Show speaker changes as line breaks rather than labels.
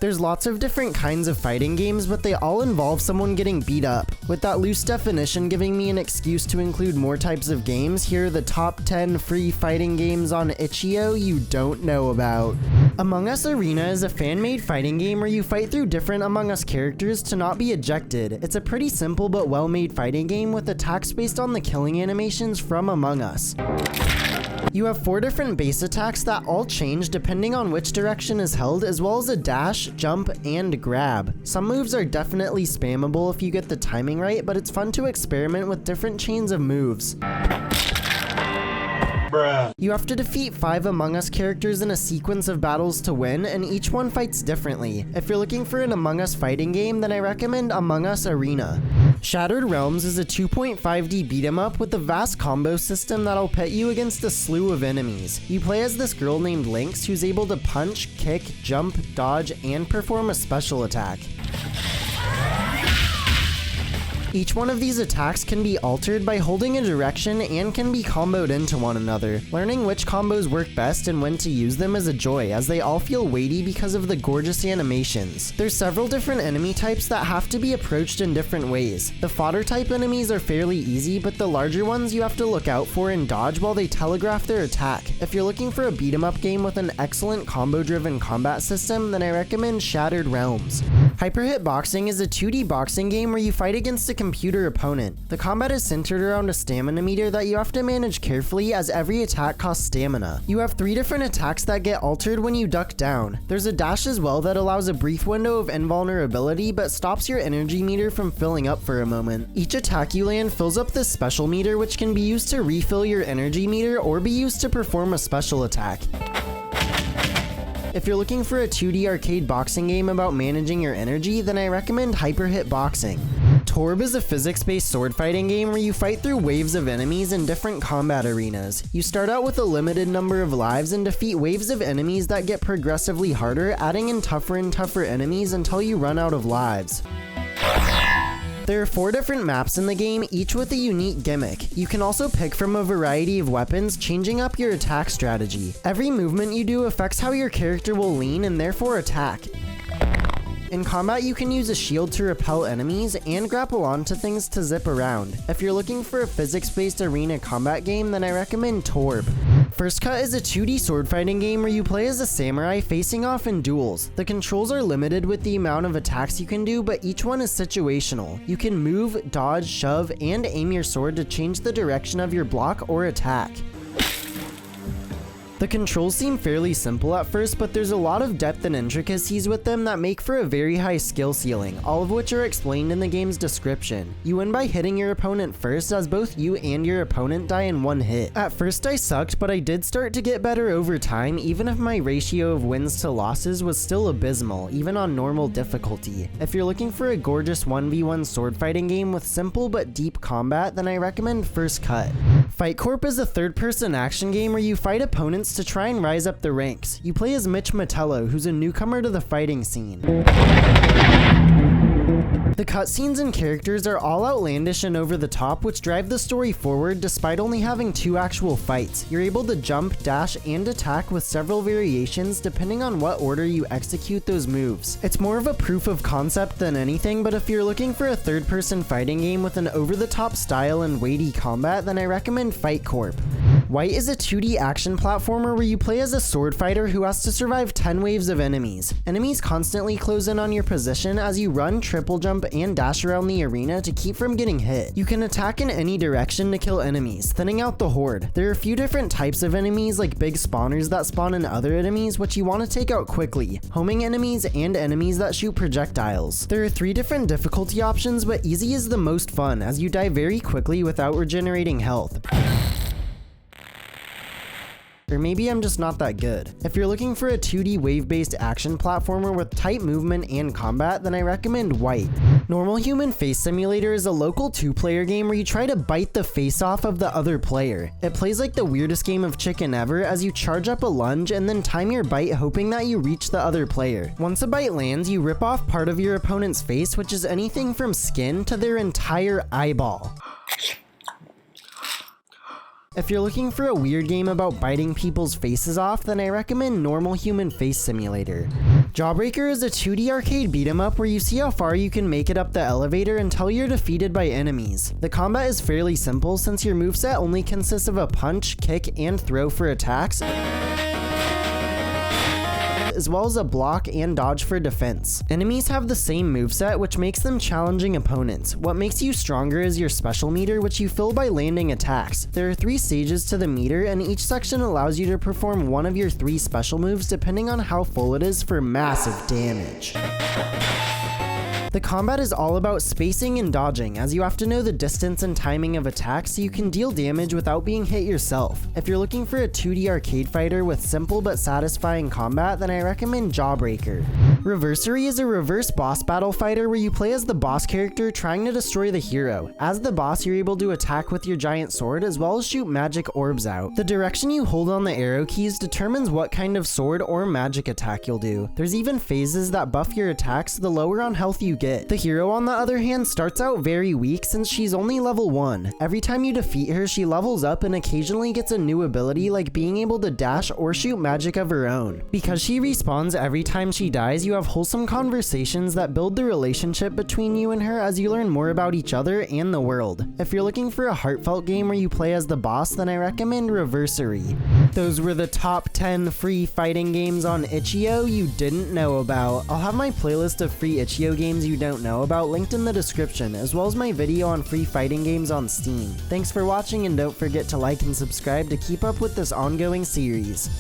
There's lots of different kinds of fighting games, but they all involve someone getting beat up. With that loose definition giving me an excuse to include more types of games, here are the top 10 free fighting games on Itchio you don't know about. Among Us Arena is a fan-made fighting game where you fight through different Among Us characters to not be ejected. It's a pretty simple but well-made fighting game with attacks based on the killing animations from Among Us. You have 4 different base attacks that all change depending on which direction is held, as well as a dash, jump, and grab. Some moves are definitely spammable if you get the timing right, but it's fun to experiment with different chains of moves. You have to defeat 5 Among Us characters in a sequence of battles to win, and each one fights differently. If you're looking for an Among Us fighting game, then I recommend Among Us Arena. Shattered Realms is a 2.5D beat-em-up with a vast combo system that'll pit you against a slew of enemies. You play as this girl named Lynx who's able to punch, kick, jump, dodge, and perform a special attack. Each one of these attacks can be altered by holding a direction and can be comboed into one another. Learning which combos work best and when to use them is a joy, as they all feel weighty because of the gorgeous animations. There's several different enemy types that have to be approached in different ways. The fodder type enemies are fairly easy, but the larger ones you have to look out for and dodge while they telegraph their attack. If you're looking for a beat-em-up game with an excellent combo-driven combat system, then I recommend Shattered Realms. HitBoxing is a 2D boxing game where you fight against a computer opponent. The combat is centered around a stamina meter that you have to manage carefully, as every attack costs stamina. You have 3 different attacks that get altered when you duck down. There's a dash as well that allows a brief window of invulnerability but stops your energy meter from filling up for a moment. Each attack you land fills up this special meter, which can be used to refill your energy meter or be used to perform a special attack. If you're looking for a 2D arcade boxing game about managing your energy, then I recommend HitBoxing. TORB is a physics-based sword fighting game where you fight through waves of enemies in different combat arenas. You start out with a limited number of lives and defeat waves of enemies that get progressively harder, adding in tougher and tougher enemies until you run out of lives. There are 4 different maps in the game, each with a unique gimmick. You can also pick from a variety of weapons, changing up your attack strategy. Every movement you do affects how your character will lean and therefore attack. In combat, you can use a shield to repel enemies and grapple onto things to zip around. If you're looking for a physics-based arena combat game, then I recommend TORB. First Cut is a 2D sword fighting game where you play as a samurai facing off in duels. The controls are limited with the amount of attacks you can do, but each one is situational. You can move, dodge, shove, and aim your sword to change the direction of your block or attack. The controls seem fairly simple at first, but there's a lot of depth and intricacies with them that make for a very high skill ceiling, all of which are explained in the game's description. You win by hitting your opponent first, as both you and your opponent die in one hit. At first I sucked, but I did start to get better over time, even if my ratio of wins to losses was still abysmal, even on normal difficulty. If you're looking for a gorgeous 1v1 sword fighting game with simple but deep combat, then I recommend First Cut. Fight Corp is a third-person action game where you fight opponents to try and rise up the ranks. You play as Mitch Matello, who's a newcomer to the fighting scene. The cutscenes and characters are all outlandish and over the top, which drive the story forward despite only having 2 actual fights. You're able to jump, dash, and attack with several variations depending on what order you execute those moves. It's more of a proof of concept than anything, but if you're looking for a third-person fighting game with an over-the-top style and weighty combat, then I recommend Fight Corp. White is a 2D action platformer where you play as a sword fighter who has to survive 10 waves of enemies. Enemies constantly close in on your position as you run, triple jump, and dash around the arena to keep from getting hit. You can attack in any direction to kill enemies, thinning out the horde. There are a few different types of enemies, like big spawners that spawn in other enemies, which you want to take out quickly, homing enemies, and enemies that shoot projectiles. There are 3 different difficulty options, but easy is the most fun, as you die very quickly without regenerating health. Or maybe I'm just not that good. If you're looking for a 2D wave-based action platformer with tight movement and combat, then I recommend White. Normal Human Face Simulator is a local 2-player game where you try to bite the face off of the other player. It plays like the weirdest game of chicken ever, as you charge up a lunge and then time your bite hoping that you reach the other player. Once a bite lands, you rip off part of your opponent's face, which is anything from skin to their entire eyeball. If you're looking for a weird game about biting people's faces off, then I recommend Normal Human Face Simulator. Jawbreaker is a 2D arcade beat-em up where you see how far you can make it up the elevator until you're defeated by enemies. The combat is fairly simple since your moveset only consists of a punch, kick, and throw for attacks, as well as a block and dodge for defense. Enemies have the same moveset, which makes them challenging opponents. What makes you stronger is your special meter, which you fill by landing attacks. There are 3 stages to the meter, and each section allows you to perform one of your 3 special moves depending on how full it is for massive damage. The combat is all about spacing and dodging, as you have to know the distance and timing of attacks so you can deal damage without being hit yourself. If you're looking for a 2D arcade fighter with simple but satisfying combat, then I recommend Jawbreaker. Reversory is a reverse boss battle fighter where you play as the boss character trying to destroy the hero. As the boss, you're able to attack with your giant sword as well as shoot magic orbs out. The direction you hold on the arrow keys determines what kind of sword or magic attack you'll do. There's even phases that buff your attacks the lower on health you get. The hero, on the other hand, starts out very weak since she's only level 1. Every time you defeat her, she levels up and occasionally gets a new ability like being able to dash or shoot magic of her own. Because she respawns every time she dies, you have wholesome conversations that build the relationship between you and her as you learn more about each other and the world. If you're looking for a heartfelt game where you play as the boss, then I recommend Reversory. Those were the top 10 free fighting games on Itchio you didn't know about. I'll have my playlist of free Itchio games you don't know about linked in the description, as well as my video on free fighting games on Steam. Thanks for watching, and don't forget to like and subscribe to keep up with this ongoing series.